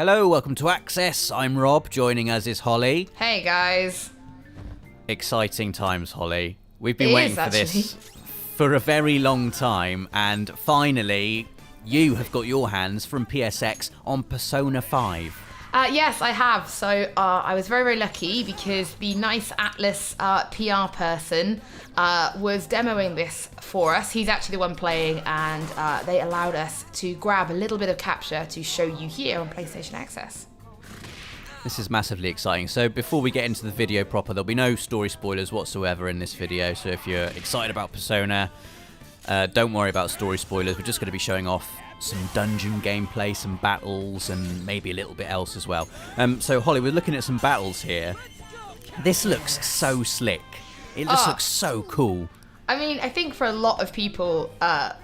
Hello, welcome to Access. I'm Rob. Joining us is Hollie. Hey guys. Exciting times, Hollie. We've been waiting for this for a very long time, and finally, you have got your hands from PSX on Persona 5. Yes, I have. So I was very, very lucky because the nice Atlas PR person was demoing this for us. He's actually the one playing, and they allowed us to grab a little bit of capture to show you here on PlayStation Access. This is massively exciting. So before we get into the video proper, there'll be no story spoilers whatsoever in this video. So if you're excited about Persona, don't worry about story spoilers. We're just going to be showing off some dungeon gameplay, some battles, and maybe a little bit else as well. So Hollie, we're looking at some battles here. This looks so slick. It just looks so cool. I mean, I think for a lot of people,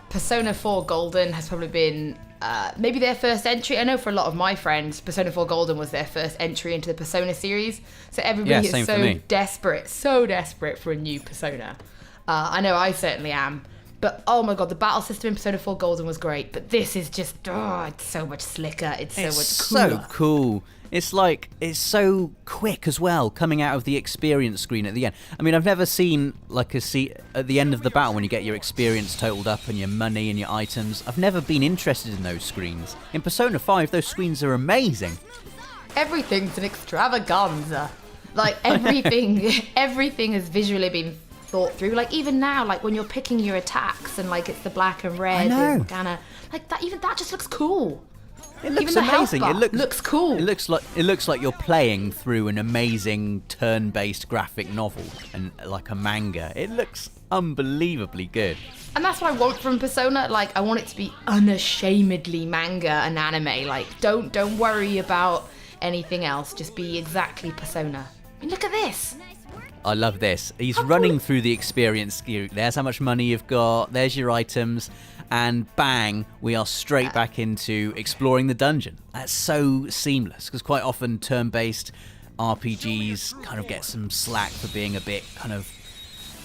Persona 4 Golden has probably been maybe their first entry. I know for a lot of my friends, Persona 4 Golden was their first entry into the Persona series. So everybody is so desperate for a new Persona. I know I certainly am. But oh my god, the battle system in Persona 4 Golden was great. But this is just, it's so much slicker. It's so much cooler. So cool. It's so quick as well, coming out of the experience screen at the end. I mean, I've never seen like a at the end of the battle when you get your experience totaled up and your money and your items. I've never been interested in those screens. In Persona 5, those screens are amazing. Everything's an extravaganza. Like everything has visually been thought through. Like even now, like when you're picking your attacks and like it's the black and red and kinda like that. Even that just looks cool. It looks even amazing. It looks cool. It looks like you're playing through an amazing turn-based graphic novel and like a manga. It looks unbelievably good. And that's what I want from Persona. Like I want it to be unashamedly manga and anime. Like don't worry about anything else. Just be exactly Persona. I mean, look at this. I love this. He's running through the experience. There's how much money you've got. There's your items. And bang, we are straight back into exploring the dungeon. That's so seamless, because quite often turn-based RPGs kind of get some slack for being a bit kind of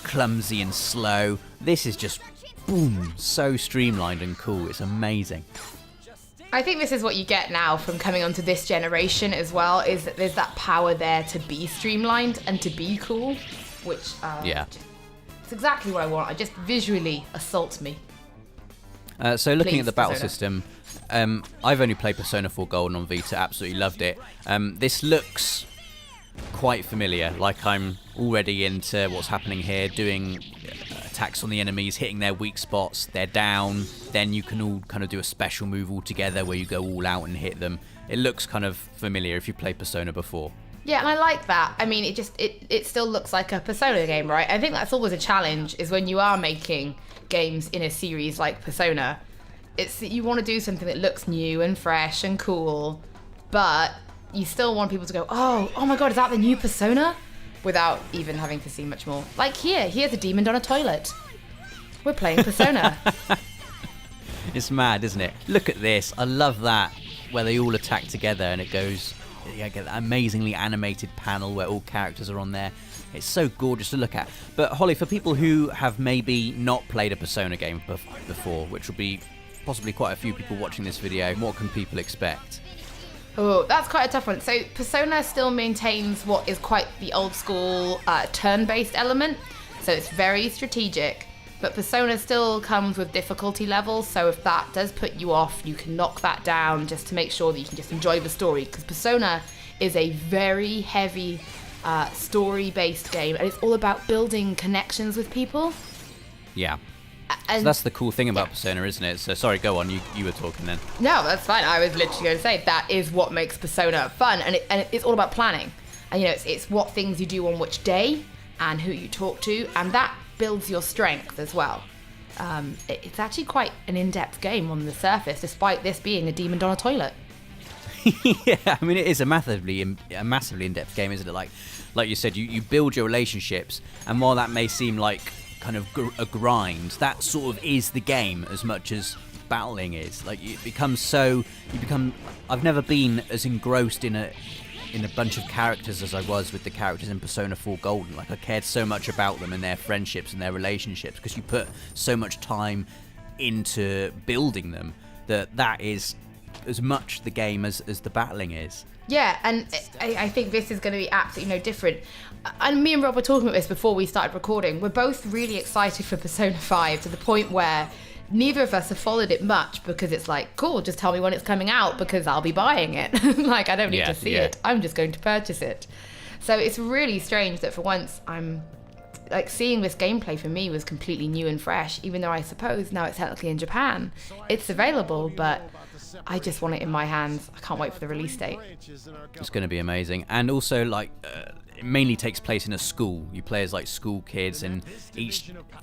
clumsy and slow. This is just, boom, so streamlined and cool. It's amazing. I think this is what you get now from coming onto this generation as well, is that there's that power there to be streamlined and to be cool, which it's exactly what I want. I just visually assault me. So looking at the battle system, I've only played Persona 4 Golden on Vita, absolutely loved it. This looks quite familiar, like I'm already into what's happening here, doing attacks on the enemies, hitting their weak spots, they're down, then you can all kind of do a special move all together where you go all out and hit them. It looks kind of familiar if you played Persona before. Yeah, and I like that. I mean, it still looks like a Persona game, right? I think that's always a challenge, is when you are making games in a series like Persona, it's that you want to do something that looks new and fresh and cool, but you still want people to go, oh my god, is that the new Persona? Without even having to see much more. Like here's a demon on a toilet. We're playing Persona. It's mad, isn't it? Look at this. I love that, where they all attack together and it goes, you get that amazingly animated panel where all characters are on there. It's so gorgeous to look at. But Hollie, for people who have maybe not played a Persona game before, which will be possibly quite a few people watching this video, what can people expect? Oh, that's quite a tough one. So Persona still maintains what is quite the old school turn-based element. So it's very strategic. But Persona still comes with difficulty levels. So if that does put you off, you can knock that down just to make sure that you can just enjoy the story. Because Persona is a very heavy story-based game, and it's all about building connections with people. Yeah. So that's the cool thing about Persona, isn't it? So sorry, go on. You were talking then. No, that's fine. I was literally going to say that is what makes Persona fun, and it's all about planning. And it's what things you do on which day and who you talk to, and that builds your strength as well. It's actually quite an in-depth game on the surface, despite this being a demon on a toilet. Yeah, I mean, it is a massively in-depth game, isn't it? Like you said, you build your relationships, and while that may seem like kind of a grind, that sort of is the game as much as battling is. Like I've never been as engrossed in a bunch of characters as I was with the characters in Persona 4 Golden. Like I cared so much about them and their friendships and their relationships, because you put so much time into building them that is as much the game as the battling is. Yeah, and I think this is going to be absolutely no different. And me and Rob were talking about this before we started recording. We're both really excited for Persona 5 to the point where neither of us have followed it much because it's like, cool, just tell me when it's coming out because I'll be buying it. Like, I don't need to see it. I'm just going to purchase it. So it's really strange that for once I'm... like, seeing this gameplay for me was completely new and fresh, even though I suppose now it's technically in Japan. It's available, but I just want it in my hands. I can't wait for the release date. It's going to be amazing. And also, like, it mainly takes place in a school. You play as, like, school kids, and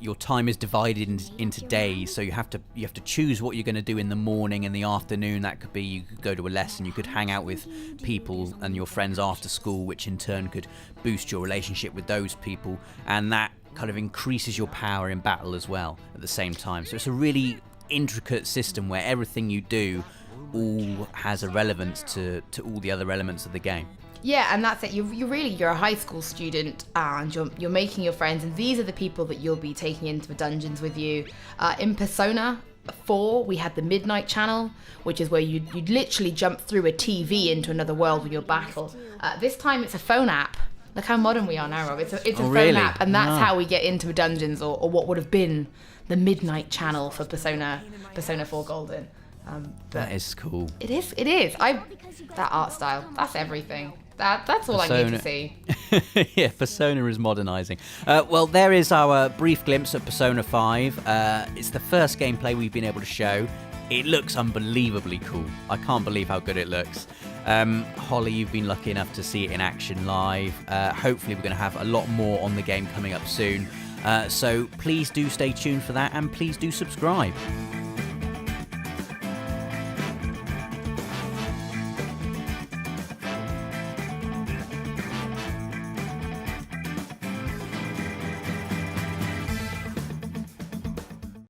your time is divided into days, so you have to choose what you're going to do in the morning and the afternoon. That could be you could go to a lesson, you could hang out with people and your friends after school, which in turn could boost your relationship with those people, and that kind of increases your power in battle as well at the same time. So it's a really intricate system where everything you do all has a relevance to all the other elements of the game. Yeah, and that's it. You're a high school student, and you're making your friends, and these are the people that you'll be taking into the dungeons with you. In Persona 4, we had the Midnight Channel, which is where you'd literally jump through a TV into another world with your battle. This time it's a phone app. Look how modern we are now, Rob. It's a phone app, and that's how we get into the dungeons, or what would have been the Midnight Channel for Persona 4 Golden. That is cool. It is. That art style, that's everything. That's all Persona. I need to see. Yeah, Persona is modernising. Well, there is our brief glimpse of Persona 5. It's the first gameplay we've been able to show. It looks unbelievably cool. I can't believe how good it looks. Hollie, you've been lucky enough to see it in action live. Hopefully we're going to have a lot more on the game coming up soon. So please do stay tuned for that, and please do subscribe.